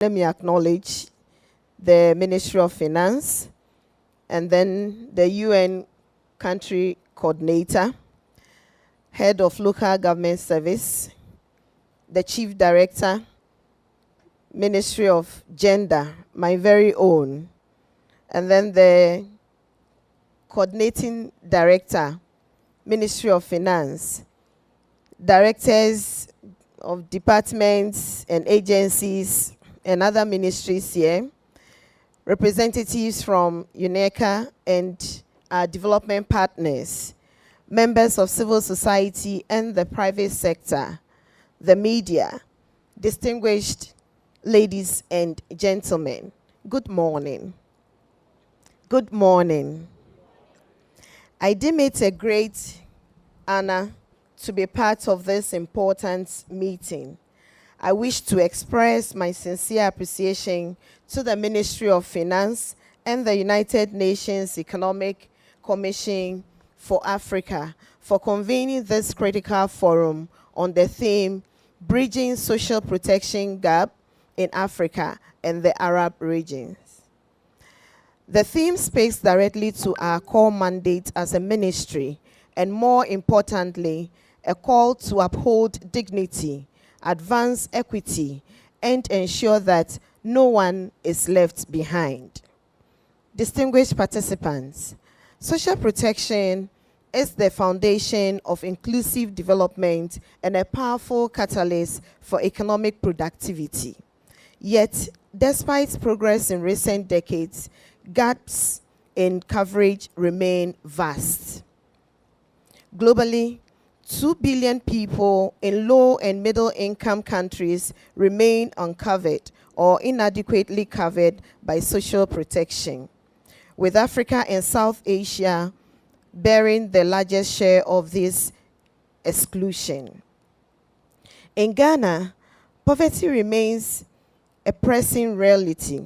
Let me acknowledge the Ministry of Finance, and then the UN Country Coordinator, Head of Local Government Service, the Chief Director, Ministry of Gender, my very own, and then the Coordinating Director, Ministry of Finance, directors of departments and agencies and other ministries here, representatives from UNECA and our development partners, members of civil society and the private sector, the media, distinguished ladies and gentlemen, good morning. Good morning. I deem it a great honor to be part of this important meeting. I wish to express my sincere appreciation to the Ministry of Finance and the United Nations Economic Commission for Africa for convening this critical forum on the theme Bridging Social Protection Gap in Africa and the Arab Regions. The theme speaks directly to our core mandate as a ministry, and more importantly, a call to uphold dignity, advance equity, and ensure that no one is left behind. Distinguished participants, social protection is the foundation of inclusive development and a powerful catalyst for economic productivity. Yet, despite progress in recent decades, gaps in coverage remain vast. Globally, 2 billion people in low and middle income countries remain uncovered or inadequately covered by social protection, with Africa and South Asia bearing the largest share of this exclusion. In Ghana, poverty remains a pressing reality.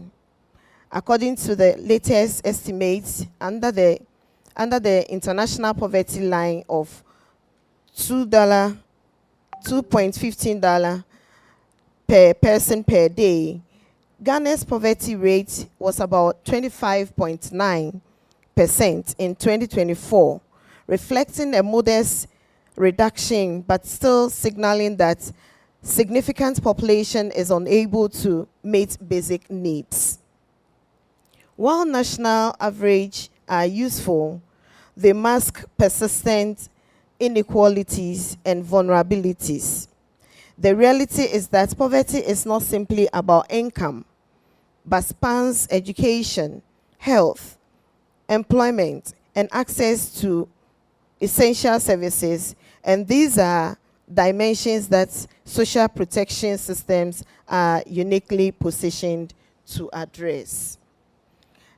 According to the latest estimates, under the international poverty line of $2.15 per person per day, Ghana's poverty rate was about 25.9% in 2024, reflecting a modest reduction, but still signaling that significant population is unable to meet basic needs. While national average are useful, they mask persistent inequalities and vulnerabilities. The reality is that poverty is not simply about income, but spans education, health, employment, and access to essential services. And these are dimensions that social protection systems are uniquely positioned to address.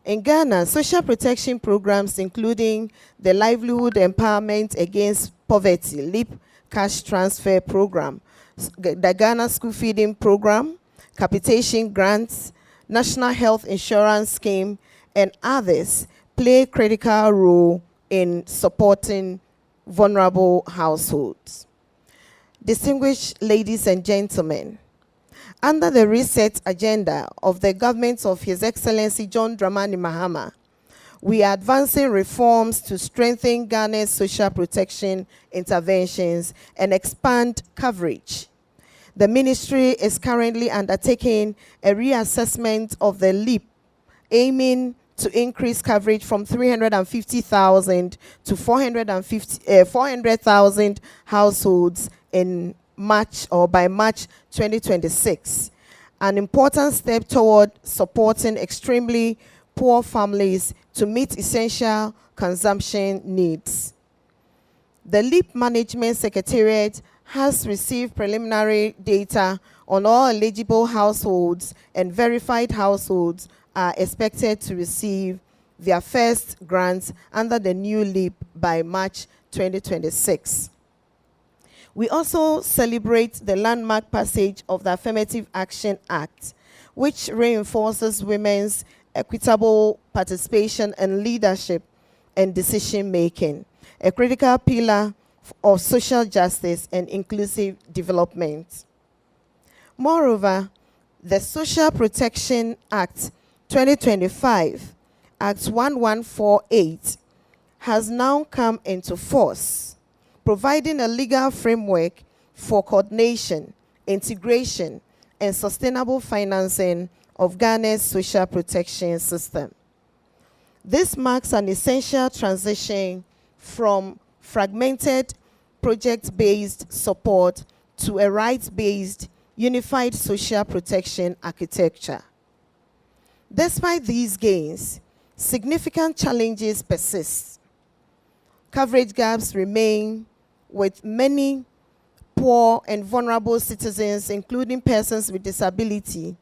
In Ghana, social protection programs, including the Livelihood Empowerment Against Poverty, LEAP Cash Transfer Program, the Ghana School Feeding Program, Capitation Grants, National Health Insurance Scheme, and others, play a critical role in supporting vulnerable households. Distinguished ladies and gentlemen, under the reset agenda of the government of His Excellency John Dramani Mahama, we are advancing reforms to strengthen Ghana's social protection interventions and expand coverage. The ministry is currently undertaking a reassessment of the LEAP, aiming to increase coverage from 350,000 to 400,000 households in March or by March 2026, an important step toward supporting extremely poor families to meet essential consumption needs. The LEAP Management Secretariat has received preliminary data on all eligible households, and verified households are expected to receive their first grants under the new LEAP by March 2026. We also celebrate the landmark passage of the Affirmative Action Act, which reinforces women's equitable participation and leadership and decision-making, a critical pillar of social justice and inclusive development. Moreover, the Social Protection Act 2025, Act 1148, has now come into force, providing a legal framework for coordination, integration, and sustainable financing of Ghana's social protection system. This marks an essential transition from fragmented project-based support to a rights-based unified social protection architecture. Despite these gains, significant challenges persist. Coverage gaps remain, with many poor and vulnerable citizens, including persons with disability,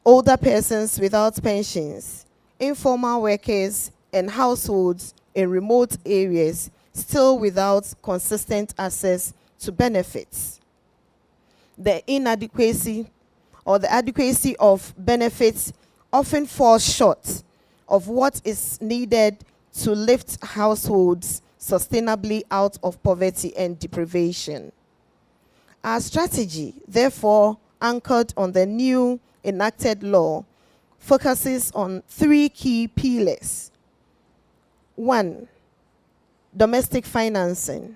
older persons without pensions, informal workers, and households in remote areas still without consistent access to benefits. The inadequacy or the adequacy of benefits often falls short of what is needed to lift households sustainably out of poverty and deprivation. Our strategy, therefore, anchored on the new enacted law, focuses on three key pillars. 1, domestic financing.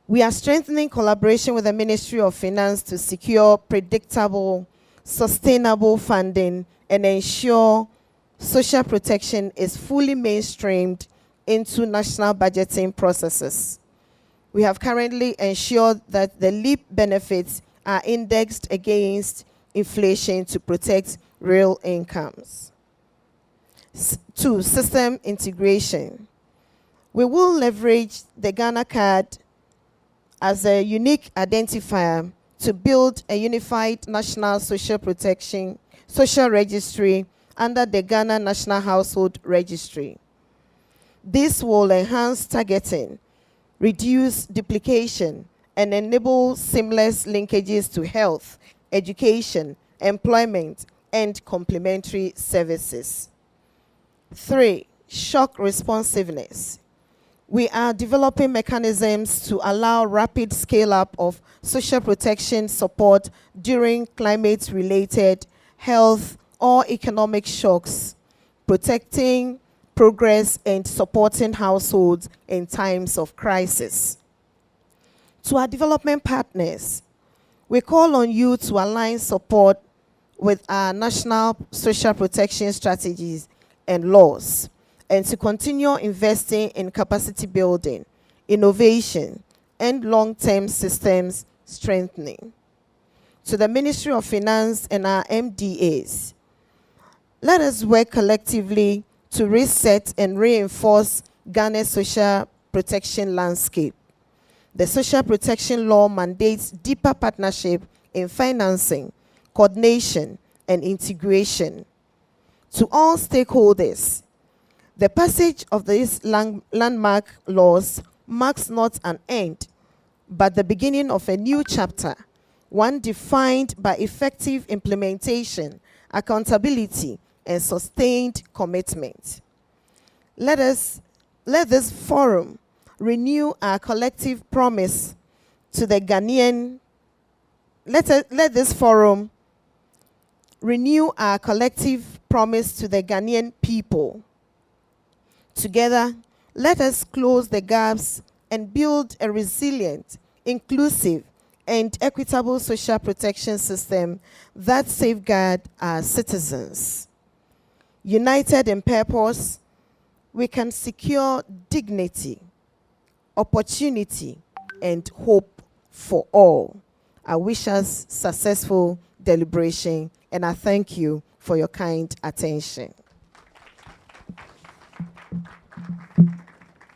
We are strengthening collaboration with the Ministry of Finance to secure predictable, sustainable funding and ensure social protection is fully mainstreamed into national budgeting processes. We have currently ensured that the LEAP benefits are indexed against inflation to protect real incomes. 2, system integration. We will leverage the Ghana card as a unique identifier to build a unified national social protection social registry under the Ghana National Household Registry. This will enhance targeting, reduce duplication, and enable seamless linkages to health, education, employment, and complementary services. 3, shock responsiveness. We are developing mechanisms to allow rapid scale-up of social protection support during climate-related health or economic shocks, protecting progress and supporting households in times of crisis. To our development partners, we call on you to align support with our national social protection strategies and laws, and to continue investing in capacity building, innovation, and long-term systems strengthening. To the Ministry of Finance and our MDAs, let us work collectively to reset and reinforce Ghana's social protection landscape. The social protection law mandates deeper partnership in financing, coordination, and integration. To all stakeholders, the passage of these landmark laws marks not an end, but the beginning of a new chapter, one defined by effective implementation, accountability, and sustained commitment. Let this forum renew our collective promise to the Ghanaian. Let this forum renew our collective promise to the Ghanaian people. Together, let us close the gaps and build a resilient, inclusive, and equitable social protection system that safeguards our citizens. United in purpose, we can secure dignity, opportunity, and hope for all. I wish us successful deliberation, and I thank you for your kind attention.